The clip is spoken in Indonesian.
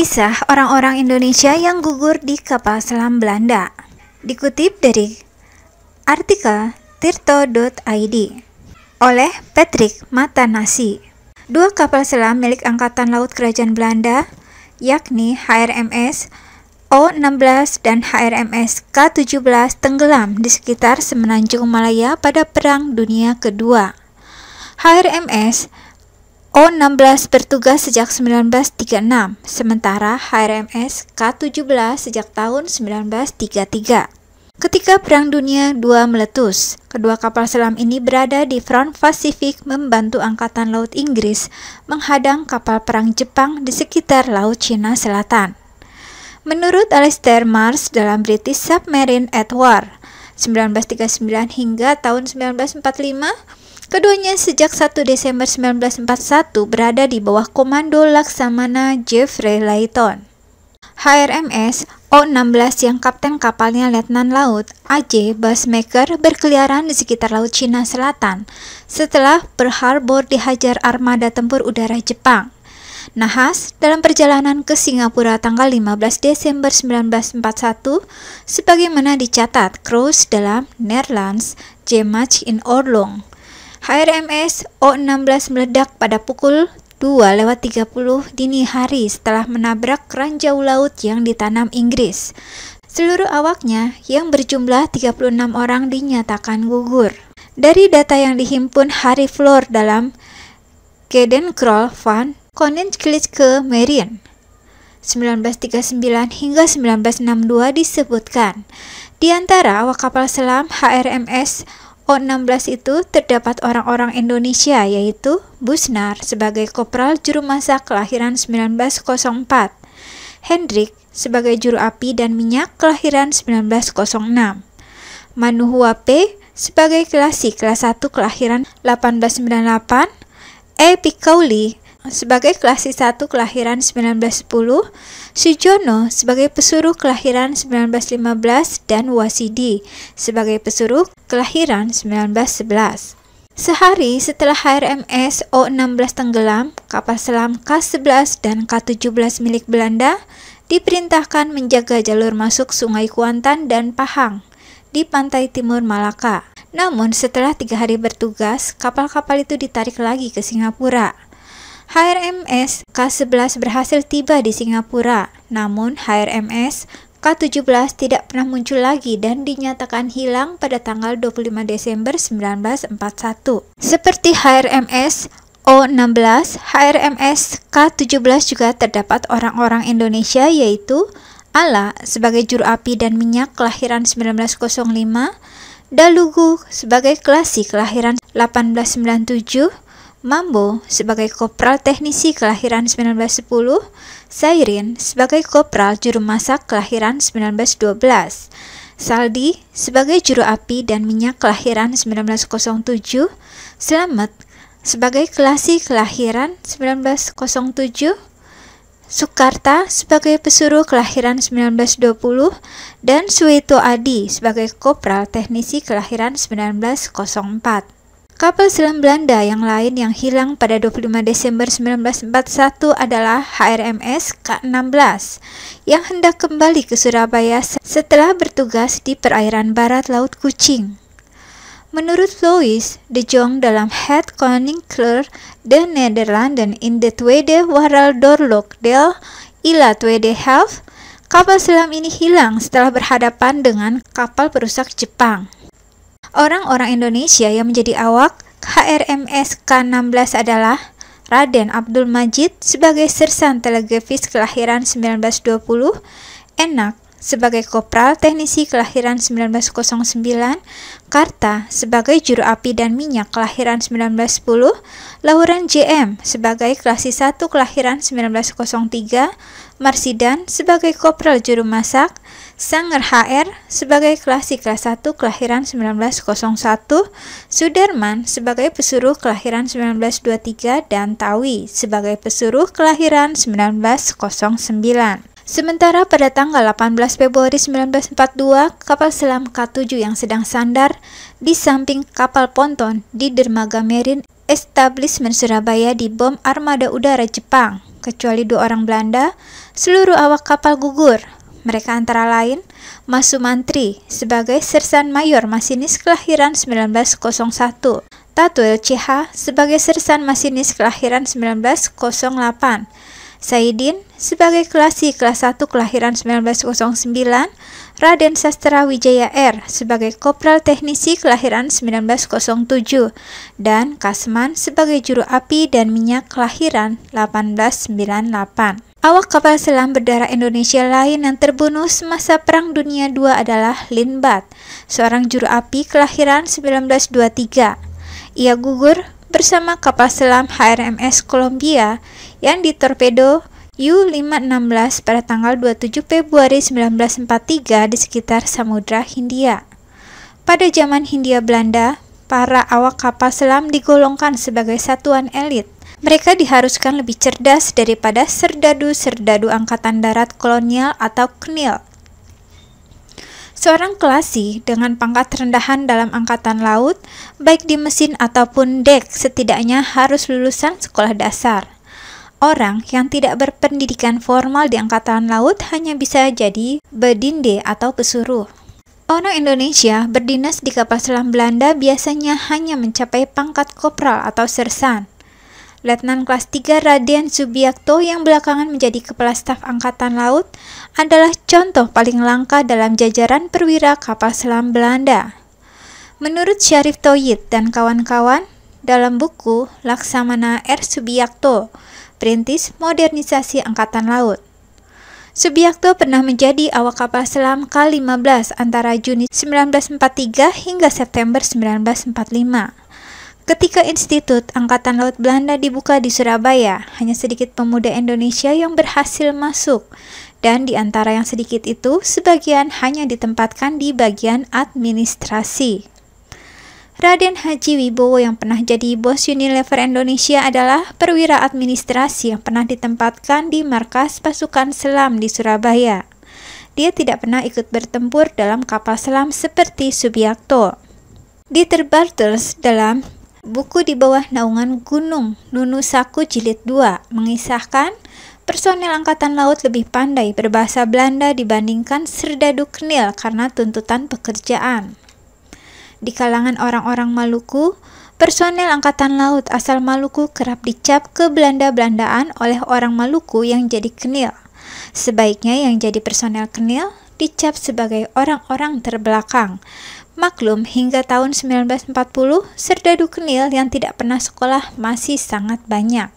Kisah orang-orang Indonesia yang gugur di kapal selam Belanda. Dikutip dari artikel tirto.id oleh Patrick Matanasi. Dua kapal selam milik Angkatan Laut Kerajaan Belanda, yakni HRMS O-16 dan HRMS K-17 tenggelam di sekitar Semenanjung Malaya pada Perang Dunia Kedua. HRMS O-16 bertugas sejak 1936, sementara HRMS K-17 sejak tahun 1933. Ketika Perang Dunia II meletus, kedua kapal selam ini berada di front Pasifik membantu Angkatan Laut Inggris menghadang kapal perang Jepang di sekitar Laut Cina Selatan. Menurut Alistair Marsh dalam British Submarine at War 1939 hingga tahun 1945, keduanya sejak 1 Desember 1941 berada di bawah komando Laksamana Jeffrey Layton. HRMS O-16 yang kapten kapalnya Letnan Laut A.J. Bushmaker berkeliaran di sekitar Laut Cina Selatan setelah Pearl Harbor dihajar armada tempur udara Jepang. Nahas dalam perjalanan ke Singapura tanggal 15 Desember 1941 sebagaimana dicatat Krause dalam Netherlands Zeematch in Oorlog. HRMS O-16 meledak pada pukul 2:30 dini hari setelah menabrak ranjau laut yang ditanam Inggris. Seluruh awaknya yang berjumlah 36 orang dinyatakan gugur. Dari data yang dihimpun Harry Floor dalam Keidenkral van Koninklijke Marine 1939 hingga 1962 disebutkan, di antara awak kapal selam HRMS O-16 itu terdapat orang-orang Indonesia, yaitu Busnar sebagai kopral juru masak kelahiran 1904, Hendrik sebagai juru api dan minyak kelahiran 1906, Manuhuape sebagai klasik kelas 1 kelahiran 1898, Pikauli sebagai klasik 1 kelahiran 1910, Sujono sebagai pesuruh kelahiran 1915 dan Wasidi sebagai pesuruh kelahiran 1911. Sehari setelah HRMS O-16 tenggelam, kapal selam K-11 dan K-17 milik Belanda diperintahkan menjaga jalur masuk Sungai Kuantan dan Pahang di pantai timur Malaka. Namun setelah 3 hari bertugas, kapal-kapal itu ditarik lagi ke Singapura. HRMS K-11 berhasil tiba di Singapura, namun HRMS K-17 tidak pernah muncul lagi dan dinyatakan hilang pada tanggal 25 Desember 1941. Seperti HRMS O-16, HRMS K-17 juga terdapat orang-orang Indonesia, yaitu Ala sebagai juru api dan minyak kelahiran 1905, Dalugu sebagai klasik kelahiran 1897, Mambo sebagai kopral teknisi kelahiran 1910, Sairin sebagai kopral juru masak kelahiran 1912, Saldi sebagai juru api dan minyak kelahiran 1907, Slamet sebagai klasik kelahiran 1907, Sukarta sebagai pesuruh kelahiran 1920, dan Suito Adi sebagai kopral teknisi kelahiran 1904. Kapal selam Belanda yang lain yang hilang pada 25 Desember 1941 adalah HRMS K-16 yang hendak kembali ke Surabaya setelah bertugas di perairan barat Laut Kucing. Menurut Louis de Jong dalam Het Koninklijke de Nederlanden in de Tweede Wereldoorlog deel Ila Tweede Helft, kapal selam ini hilang setelah berhadapan dengan kapal perusak Jepang. Orang-orang Indonesia yang menjadi awak HRMS K-16 adalah Raden Abdul Majid sebagai sersan telegrafis kelahiran 1920, Enak sebagai kopral teknisi kelahiran 1909, Karta sebagai juru api dan minyak kelahiran 1910, Lauren JM sebagai klasik 1 kelahiran 1903, Marsidan sebagai kopral juru masak, Sanger HR sebagai klasik kelas 1 kelahiran 1901, Sudarman sebagai pesuruh kelahiran 1923, dan Tawi sebagai pesuruh kelahiran 1909. Sementara pada tanggal 18 Februari 1942, kapal selam K-7 yang sedang sandar di samping kapal ponton di dermaga Marine Establishment Surabaya dibom armada udara Jepang. kecuali 2 orang Belanda, seluruh awak kapal gugur. Mereka antara lain Mas Sumantri sebagai Sersan Mayor Masinis kelahiran 1901, Tatuil CH sebagai Sersan Masinis kelahiran 1908, Saidin sebagai Klasi kelas 1 kelahiran 1909, Raden Sastra Wijaya R sebagai Kopral Teknisi kelahiran 1907, dan Kasman sebagai Juru Api dan Minyak kelahiran 1898. Awak kapal selam berdarah Indonesia lain yang terbunuh semasa Perang Dunia II adalah Lindbat, seorang juru api kelahiran 1923. Ia gugur bersama kapal selam HRMS Columbia yang ditorpedo U-516 pada tanggal 27 Februari 1943 di sekitar Samudra Hindia. Pada zaman Hindia Belanda, para awak kapal selam digolongkan sebagai satuan elit. Mereka diharuskan lebih cerdas daripada serdadu-serdadu angkatan darat kolonial atau KNIL. Seorang Klasi dengan pangkat rendahan dalam angkatan laut, baik di mesin ataupun dek, setidaknya harus lulusan sekolah dasar. Orang yang tidak berpendidikan formal di angkatan laut hanya bisa jadi bedinde atau pesuruh. Orang Indonesia berdinas di kapal selam Belanda biasanya hanya mencapai pangkat kopral atau sersan. Letnan kelas 3 Raden Subiakto yang belakangan menjadi Kepala Staf Angkatan Laut adalah contoh paling langka dalam jajaran perwira kapal selam Belanda. Menurut Syarif Thoyyid dan kawan-kawan, dalam buku Laksamana R. Subiakto, Perintis Modernisasi Angkatan Laut, Subiakto pernah menjadi awak kapal selam K-15 antara Juni 1943 hingga September 1945. Ketika Institut Angkatan Laut Belanda dibuka di Surabaya, hanya sedikit pemuda Indonesia yang berhasil masuk, dan di antara yang sedikit itu, sebagian hanya ditempatkan di bagian administrasi. Raden Haji Wibowo yang pernah jadi bos Unilever Indonesia adalah perwira administrasi yang pernah ditempatkan di markas pasukan selam di Surabaya. Dia tidak pernah ikut bertempur dalam kapal selam seperti Subiakto. Dieter Bartels dalam buku Di Bawah Naungan Gunung Nunusaku Jilid 2 mengisahkan personel Angkatan Laut lebih pandai berbahasa Belanda dibandingkan serdadu KNIL karena tuntutan pekerjaan. Di kalangan orang-orang Maluku, personel Angkatan Laut asal Maluku kerap dicap ke-Belanda-Belandaan oleh orang Maluku yang jadi KNIL. Sebaiknya yang jadi personel KNIL dicap sebagai orang-orang terbelakang. Maklum, hingga tahun 1940, serdadu KNIL yang tidak pernah sekolah masih sangat banyak.